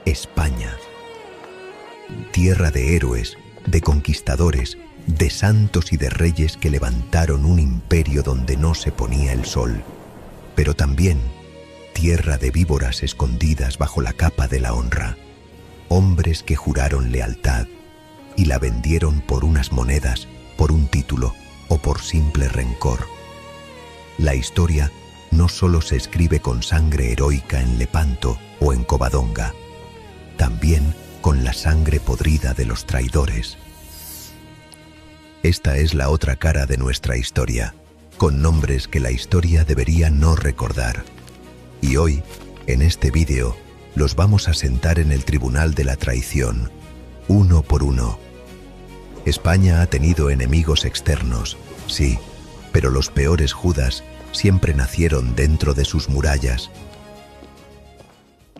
España. Tierra de héroes, de conquistadores, de santos y de reyes que levantaron un imperio donde no se ponía el sol, pero también tierra de víboras escondidas bajo la capa de la honra, hombres que juraron lealtad y la vendieron por unas monedas, por un título o por simple rencor. La historia no solo se escribe con sangre heroica en Lepanto o en Covadonga, también con la sangre podrida de los traidores. Esta es la otra cara de nuestra historia, con nombres que la historia debería no recordar. Y hoy, en este vídeo, los vamos a sentar en el tribunal de la traición, uno por uno. España ha tenido enemigos externos, sí, pero los peores Judas siempre nacieron dentro de sus murallas.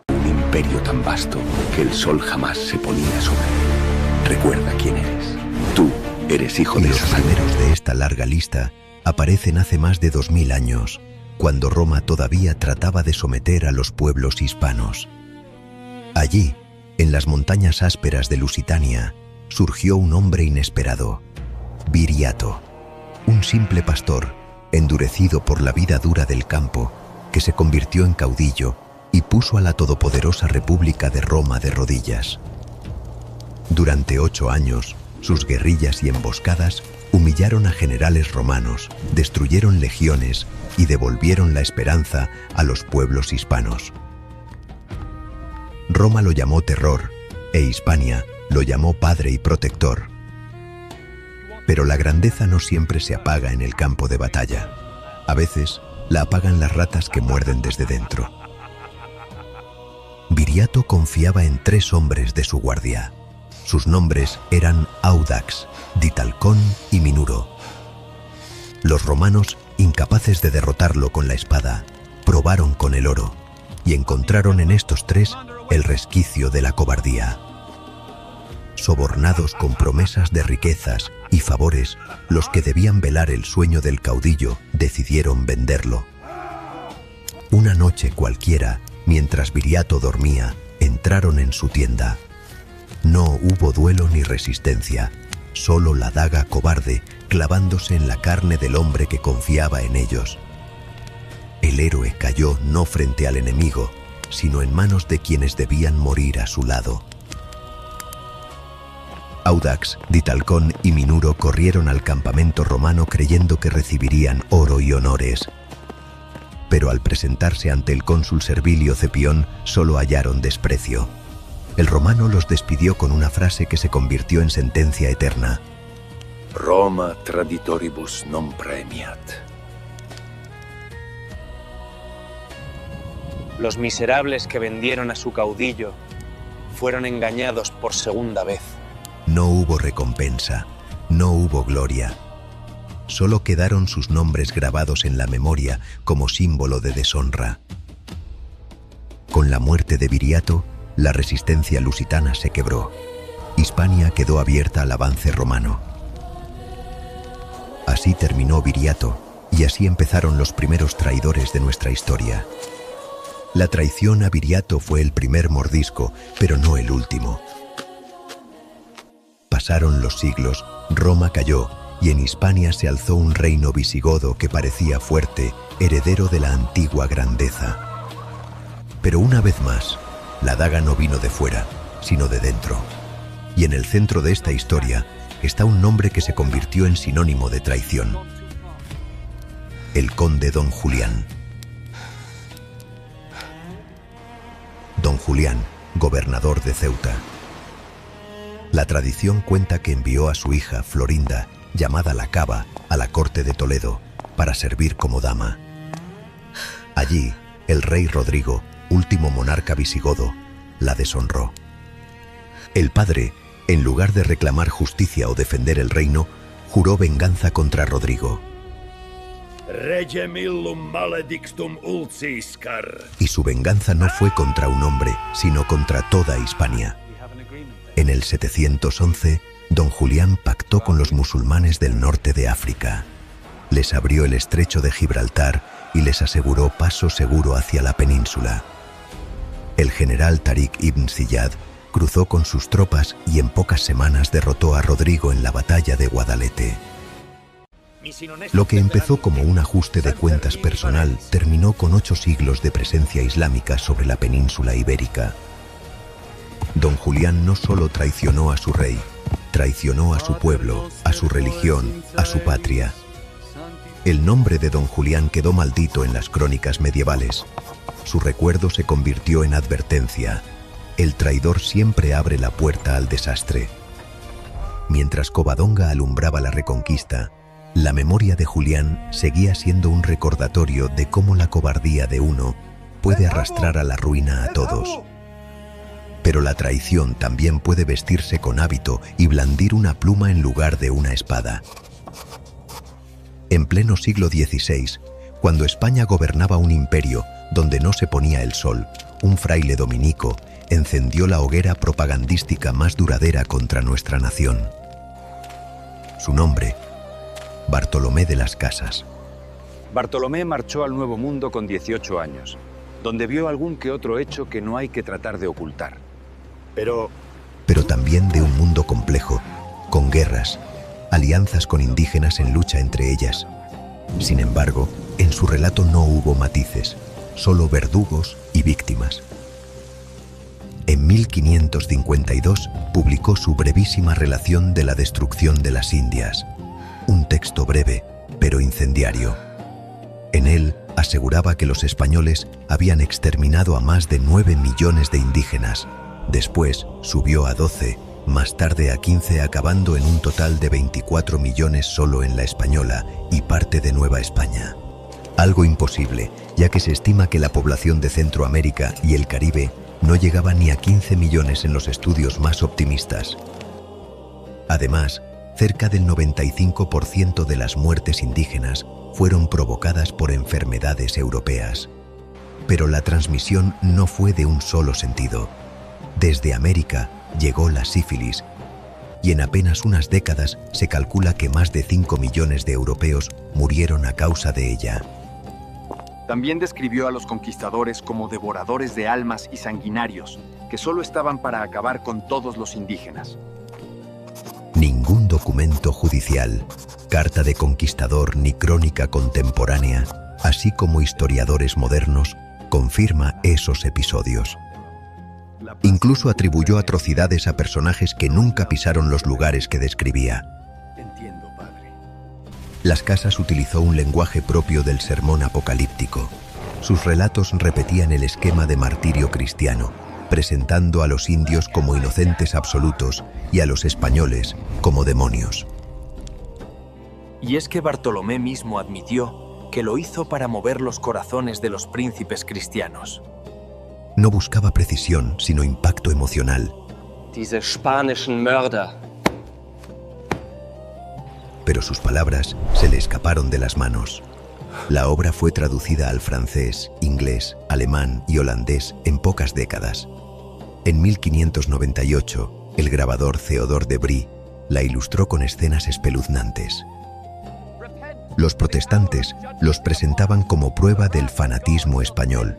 Un imperio tan vasto que el sol jamás se ponía sobre él. Recuerda quién eres. Tú eres hijo de los primeros de esta larga lista aparecen hace más de 2000 años, cuando Roma todavía trataba de someter a los pueblos hispanos. Allí, en las montañas ásperas de Lusitania, surgió un hombre inesperado, Viriato, un simple pastor, endurecido por la vida dura del campo, que se convirtió en caudillo y puso a la todopoderosa República de Roma de rodillas. Durante 8 años, sus guerrillas y emboscadas humillaron a generales romanos, destruyeron legiones y devolvieron la esperanza a los pueblos hispanos. Roma lo llamó terror, e Hispania lo llamó padre y protector. Pero la grandeza no siempre se apaga en el campo de batalla. A veces la apagan las ratas que muerden desde dentro. Viriato confiaba en 3 hombres de su guardia. Sus nombres eran Audax, Ditalcón y Minuro. Los romanos, incapaces de derrotarlo con la espada, probaron con el oro y encontraron en estos 3 el resquicio de la cobardía. Sobornados con promesas de riquezas y favores, los que debían velar el sueño del caudillo decidieron venderlo. Una noche cualquiera, mientras Viriato dormía, entraron en su tienda. No hubo duelo ni resistencia, solo la daga cobarde clavándose en la carne del hombre que confiaba en ellos. El héroe cayó no frente al enemigo, sino en manos de quienes debían morir a su lado. Audax, Ditalcón y Minuro corrieron al campamento romano creyendo que recibirían oro y honores. Pero al presentarse ante el cónsul Servilio Cepión, solo hallaron desprecio. El romano los despidió con una frase que se convirtió en sentencia eterna. Roma traditoribus non premiat. Los miserables que vendieron a su caudillo fueron engañados por segunda vez. No hubo recompensa, no hubo gloria. Solo quedaron sus nombres grabados en la memoria como símbolo de deshonra. Con la muerte de Viriato, la resistencia lusitana se quebró. Hispania quedó abierta al avance romano. Así terminó Viriato, y así empezaron los primeros traidores de nuestra historia. La traición a Viriato fue el primer mordisco, pero no el último. Pasaron los siglos, Roma cayó, y en Hispania se alzó un reino visigodo que parecía fuerte, heredero de la antigua grandeza. Pero una vez más, la daga no vino de fuera, sino de dentro. Y en el centro de esta historia está un nombre que se convirtió en sinónimo de traición: el conde Don Julián. Don Julián, gobernador de Ceuta. La tradición cuenta que envió a su hija Florinda, llamada la Cava, a la corte de Toledo, para servir como dama. Allí, el rey Rodrigo, último monarca visigodo, la deshonró. El padre, en lugar de reclamar justicia o defender el reino, juró venganza contra Rodrigo. Regem illum maledictum ulciscar. Y su venganza no fue contra un hombre, sino contra toda Hispania. En el 711, Don Julián pactó con los musulmanes del norte de África. Les abrió el estrecho de Gibraltar y les aseguró paso seguro hacia la península. El general Tariq ibn Ziyad cruzó con sus tropas y en pocas semanas derrotó a Rodrigo en la batalla de Guadalete. Lo que empezó como un ajuste de cuentas personal terminó con 8 siglos de presencia islámica sobre la península ibérica. Don Julián no solo traicionó a su rey, traicionó a su pueblo, a su religión, a su patria. El nombre de Don Julián quedó maldito en las crónicas medievales. Su recuerdo se convirtió en advertencia. El traidor siempre abre la puerta al desastre. Mientras Covadonga alumbraba la reconquista, la memoria de Julián seguía siendo un recordatorio de cómo la cobardía de uno puede arrastrar a la ruina a todos. Pero la traición también puede vestirse con hábito y blandir una pluma en lugar de una espada. En pleno siglo XVI, cuando España gobernaba un imperio donde no se ponía el sol, un fraile dominico encendió la hoguera propagandística más duradera contra nuestra nación. Su nombre, Bartolomé de las Casas. Bartolomé marchó al Nuevo Mundo con 18 años, donde vio algún que otro hecho que no hay que tratar de ocultar. Pero también de un mundo complejo, con guerras, alianzas con indígenas en lucha entre ellas. Sin embargo, en su relato no hubo matices, solo verdugos y víctimas. En 1552 publicó su brevísima relación de la destrucción de las Indias, un texto breve, pero incendiario. En él aseguraba que los españoles habían exterminado a más de 9 millones de indígenas. Después subió a 12, más tarde a 15, acabando en un total de 24 millones solo en la Española y parte de Nueva España. Algo imposible, ya que se estima que la población de Centroamérica y el Caribe no llegaba ni a 15 millones en los estudios más optimistas. Además, cerca del 95% de las muertes indígenas fueron provocadas por enfermedades europeas. Pero la transmisión no fue de un solo sentido. Desde América llegó la sífilis, y en apenas unas décadas se calcula que más de 5 millones de europeos murieron a causa de ella. También describió a los conquistadores como devoradores de almas y sanguinarios, que solo estaban para acabar con todos los indígenas. Ningún documento judicial, carta de conquistador ni crónica contemporánea, así como historiadores modernos, confirma esos episodios. Incluso atribuyó atrocidades a personajes que nunca pisaron los lugares que describía. Entiendo, padre. Las Casas utilizó un lenguaje propio del sermón apocalíptico. Sus relatos repetían el esquema de martirio cristiano, presentando a los indios como inocentes absolutos y a los españoles como demonios. Y es que Bartolomé mismo admitió que lo hizo para mover los corazones de los príncipes cristianos. No buscaba precisión, sino impacto emocional. Diese spanischen Mörder. Pero sus palabras se le escaparon de las manos. La obra fue traducida al francés, inglés, alemán y holandés en pocas décadas. En 1598, el grabador Théodore de Brie la ilustró con escenas espeluznantes. Los protestantes los presentaban como prueba del fanatismo español.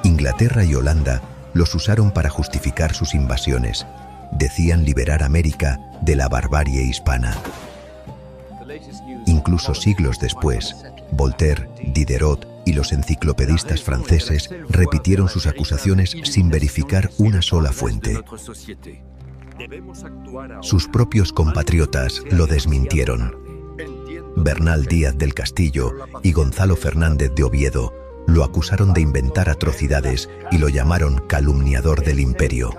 Inglaterra y Holanda los usaron para justificar sus invasiones. Decían liberar América de la barbarie hispana. Incluso siglos después, Voltaire, Diderot y los enciclopedistas franceses repitieron sus acusaciones sin verificar una sola fuente. Sus propios compatriotas lo desmintieron. Bernal Díaz del Castillo y Gonzalo Fernández de Oviedo lo acusaron de inventar atrocidades y lo llamaron calumniador del imperio.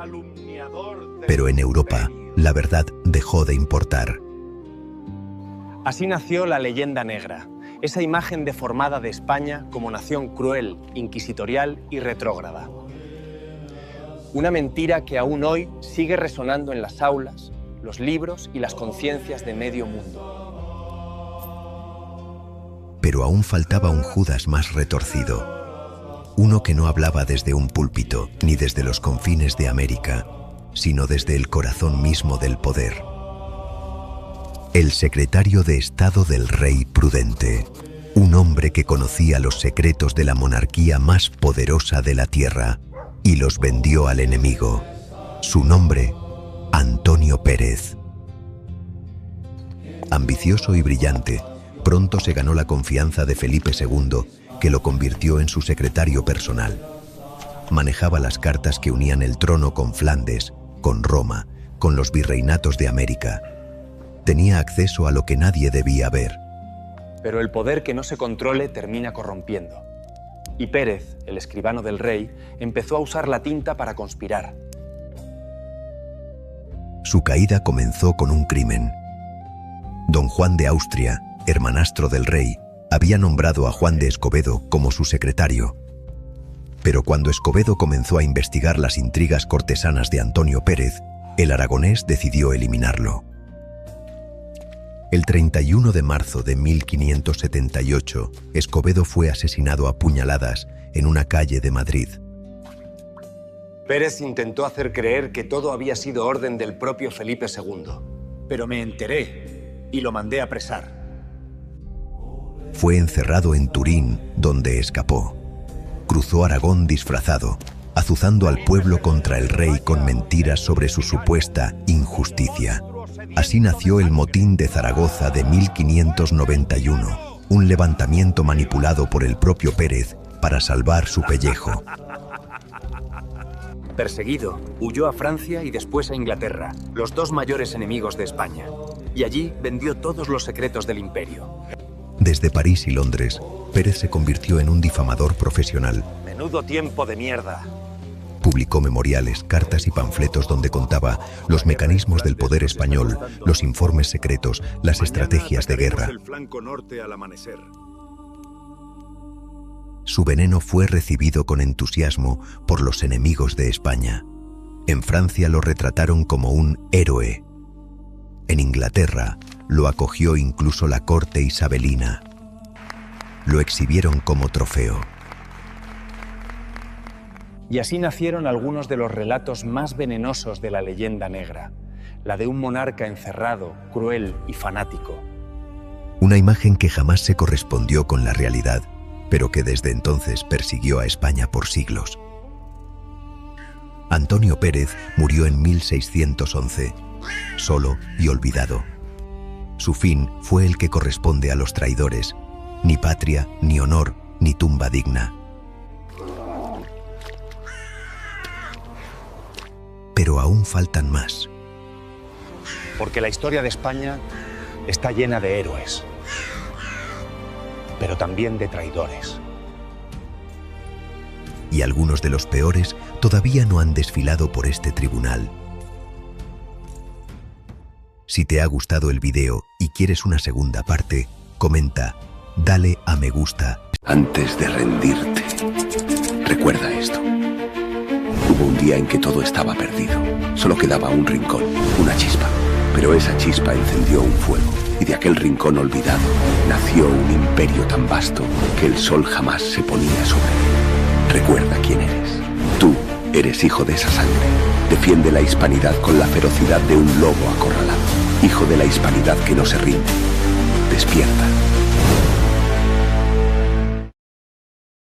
Pero en Europa, la verdad dejó de importar. Así nació la leyenda negra, esa imagen deformada de España como nación cruel, inquisitorial y retrógrada. Una mentira que aún hoy sigue resonando en las aulas, los libros y las conciencias de medio mundo. Pero aún faltaba un Judas más retorcido. Uno que no hablaba desde un púlpito ni desde los confines de América, sino desde el corazón mismo del poder. El secretario de Estado del rey Prudente, un hombre que conocía los secretos de la monarquía más poderosa de la tierra, y los vendió al enemigo. Su nombre, Antonio Pérez. Ambicioso y brillante, pronto se ganó la confianza de Felipe II, que lo convirtió en su secretario personal. Manejaba las cartas que unían el trono con Flandes, con Roma, con los virreinatos de América. Tenía acceso a lo que nadie debía ver. Pero el poder que no se controle termina corrompiendo. Y Pérez, el escribano del rey, empezó a usar la tinta para conspirar. Su caída comenzó con un crimen. Don Juan de Austria, hermanastro del rey, había nombrado a Juan de Escobedo como su secretario. Pero cuando Escobedo comenzó a investigar las intrigas cortesanas de Antonio Pérez, el aragonés decidió eliminarlo. El 31 de marzo de 1578, Escobedo fue asesinado a puñaladas en una calle de Madrid. Pérez intentó hacer creer que todo había sido orden del propio Felipe II. Pero me enteré y lo mandé a apresar. Fue encerrado en Turín, donde escapó. Cruzó Aragón disfrazado, azuzando al pueblo contra el rey con mentiras sobre su supuesta injusticia. Así nació el motín de Zaragoza de 1591, un levantamiento manipulado por el propio Pérez para salvar su pellejo. Perseguido, huyó a Francia y después a Inglaterra, los dos mayores enemigos de España. Y allí vendió todos los secretos del imperio. Desde París y Londres, Pérez se convirtió en un difamador profesional. ¡Menudo tiempo de mierda! Publicó memoriales, cartas y panfletos donde contaba los mecanismos del poder español, los informes secretos, las estrategias de guerra. El flanco norte al amanecer. Su veneno fue recibido con entusiasmo por los enemigos de España. En Francia lo retrataron como un héroe. En Inglaterra lo acogió incluso la corte isabelina. Lo exhibieron como trofeo. Y así nacieron algunos de los relatos más venenosos de la leyenda negra, la de un monarca encerrado, cruel y fanático. Una imagen que jamás se correspondió con la realidad, pero que desde entonces persiguió a España por siglos. Antonio Pérez murió en 1611, solo y olvidado. Su fin fue el que corresponde a los traidores: ni patria, ni honor, ni tumba digna. Pero aún faltan más. Porque la historia de España está llena de héroes, pero también de traidores. Y algunos de los peores todavía no han desfilado por este tribunal. Si te ha gustado el video y quieres una segunda parte, comenta, dale a me gusta. Antes de rendirte, recuerda esto. Hubo un día en que todo estaba perdido. Solo quedaba un rincón, una chispa. Pero esa chispa encendió un fuego. Y de aquel rincón olvidado nació un imperio tan vasto que el sol jamás se ponía sobre él. Recuerda quién eres. Tú eres hijo de esa sangre. Defiende la hispanidad con la ferocidad de un lobo acorralado. Hijo de la hispanidad que no se rinde. Despierta.